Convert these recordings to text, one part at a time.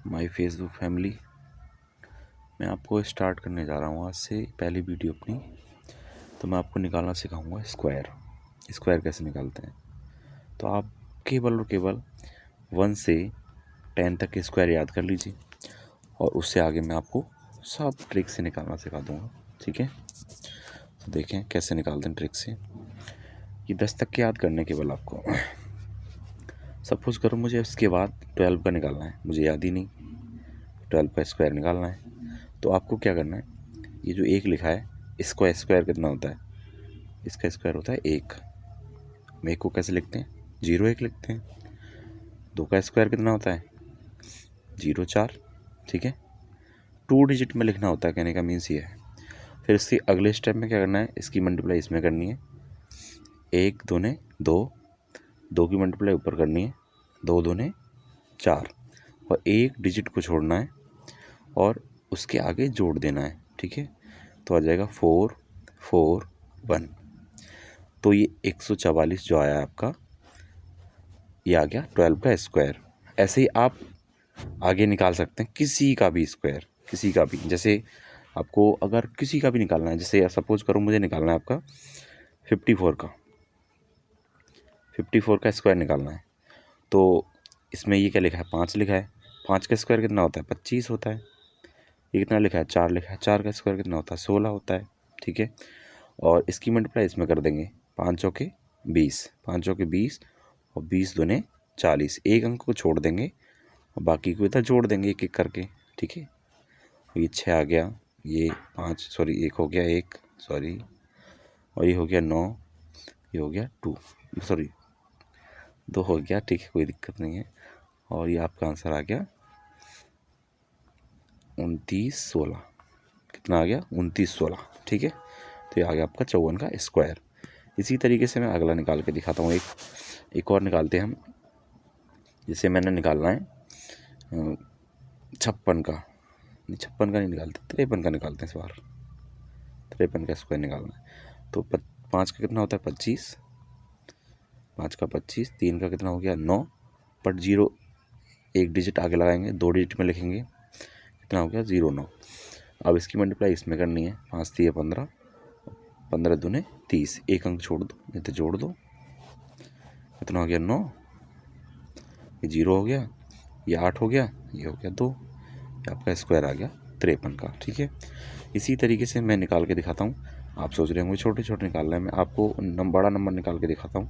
My Facebook family. मैं आपको start करने जा रहा हूँ आज से पहली वीडियो अपनी। तो मैं आपको निकालना सिखाऊंगा स्क्वायर कैसे निकालते हैं। तो आप केवल और केवल 1 से 10 तक के स्क्वायर याद कर लीजिए और उससे आगे मैं आपको सब ट्रिक से निकालना सिखा दूँगा। ठीक है, तो देखें कैसे निकालते हैं ट्रिक से। ये 10 तक के याद करने केवल आपको। सपोज़ करो मुझे उसके बाद 12 का निकालना है, मुझे याद ही नहीं, 12 का स्क्वायर निकालना है। तो आपको क्या करना है, ये जो 1 लिखा है इसका स्क्वायर कितना होता है? इसका स्क्वायर होता है 1। हम 1 को कैसे लिखते हैं? 0 1 लिखते हैं। 2 का स्क्वायर कितना होता है? 0 4। ठीक है, 2 डिजिट में लिखना होता है, कहने का मीन्स ये है। फिर इसके अगले स्टेप में क्या करना है, इसकी मल्टीप्लाई इसमें करनी है। 1 दूने 2, 2 की मल्टीप्लाई ऊपर करनी है, 2 दूने 4 और 1 डिजिट को छोड़ना है और उसके आगे जोड़ देना है। ठीक है, तो आ जाएगा 4 4 1। तो ये 144 जो आया आपका, ये आ गया 12 का स्क्वायर। ऐसे ही आप आगे निकाल सकते हैं किसी का भी स्क्वायर, किसी का भी। जैसे आपको अगर किसी का भी निकालना है, जैसे सपोज करो मुझे निकालना है आपका 54 का स्क्वायर निकालना है। तो इसमें ये क्या लिखा है? 5 लिखा है। 5 का स्क्वायर कितना होता है? 25 होता है। ये कितना लिखा है? 4 लिखा है। 4 का स्क्वायर कितना होता है? 16 होता है। ठीक है, और इसकी मल्टीप्लाई इसमें कर देंगे। 5 चौके 20, 5 चौके 20 और 20 दूने 40। एक अंक को छोड़ देंगे और बाकी को इधर जोड़ देंगे एक एक करके। ठीक है, ये 6 आ गया, ये 5 सॉरी 1 हो गया 1 सॉरी, और ये हो गया 9, ये हो गया 2 सॉरी 2 हो गया। ठीक है, कोई दिक्कत नहीं है। और ये आपका आंसर आ गया 29 16। कितना आ गया? 29 16। ठीक है, तो ये आ गया आपका 54 का स्क्वायर। इसी तरीके से मैं अगला निकाल के दिखाता हूँ। एक और निकालते हैं हम। जैसे मैंने निकालना है 56 का, नहीं 56 का नहीं निकालते, 53 का निकालते हैं इस बार। 53 का स्क्वायर निकालना है। तो 5 का कितना होता है? 25। 5 का 25। 3 का कितना हो गया? 9। बट 0 1 डिजिट आगे लगाएंगे, 2 डिजिट में लिखेंगे। कितना हो गया? 0 9। अब इसकी मल्टीप्लाई इसमें करनी है। 5 3 15, 15 दूने 30। एक अंक छोड़ दो, नहीं तो जोड़ दो। कितना हो गया? 9। ये 0 हो गया, ये 8 हो गया, ये हो गया 2। ये आपका स्क्वायर आ गया 53 का। ठीक है, इसी तरीके से मैं निकाल के दिखाता हूँ। आप सोच रहे होंगे छोटे छोटे निकालना है, मैं आपको बड़ा नंबर निकाल के दिखाता हूँ।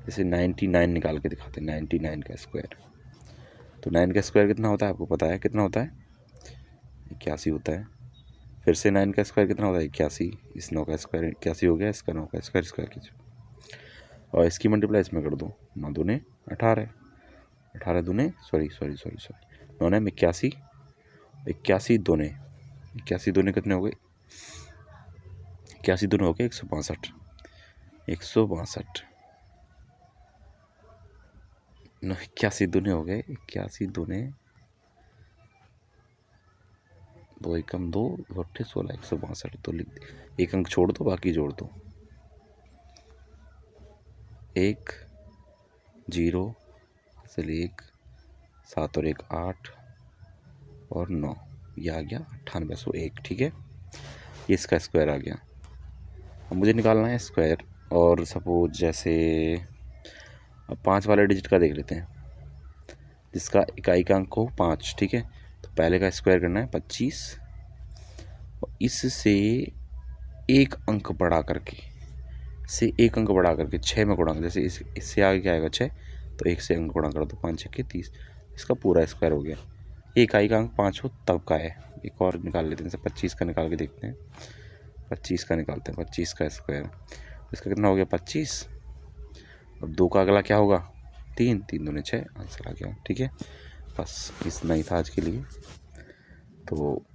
जैसे 99 निकाल के दिखाते हैं। 99 का स्क्वायर। तो 9 का स्क्वायर कितना होता है? आपको पता है कितना होता है? 81 होता है। फिर से 9 का स्क्वायर कितना होता है? 81। इस 9 का स्क्वायर 81 हो गया, इसका 9 का स्क्वायर कीजिए और इसकी मल्टीप्लाई इसमें कर दो। 9 दूने 18, 18 दूने सॉरी 9 ने 81, 81 दूने 81 दूने कितने हो गए? 81 दूने हो गए 162, 162। 81 दूने हो गए 81 दूने 2 एकम 2 2 16 162। तो एक अंक छोड़ दो, बाकी जोड़ दो। 1 0 चलिए 1 7 और 1 8 और 9, ये आ गया 9801। ठीक है, ये इसका स्क्वायर आ गया। अब मुझे निकालना है स्क्वायर। और सपोज जैसे अब 5 वाले डिजिट का देख लेते हैं, जिसका इकाई का अंक हो 5। ठीक है, तो पहले का स्क्वायर करना है 25 और इससे एक अंक बढ़ा करके, से एक अंक बढ़ा करके 6 में गुणा। जैसे इससे आगे क्या आएगा? 6, तो 1 से अंक गुणा कर दो, 5 6 30। इसका पूरा स्क्वायर हो गया। एक इकाई का अंक 5 हो तब का है। एक और निकाल लेते हैं, जैसे 25 का निकाल के देखते हैं। 25 का निकालते हैं, 25 का स्क्वायर। इसका कितना हो गया? 25। अब 2 का अगला क्या होगा? 3 3 दूने 6, आंसर आ गया। ठीक है, बस इतना ही था आज के लिए। तो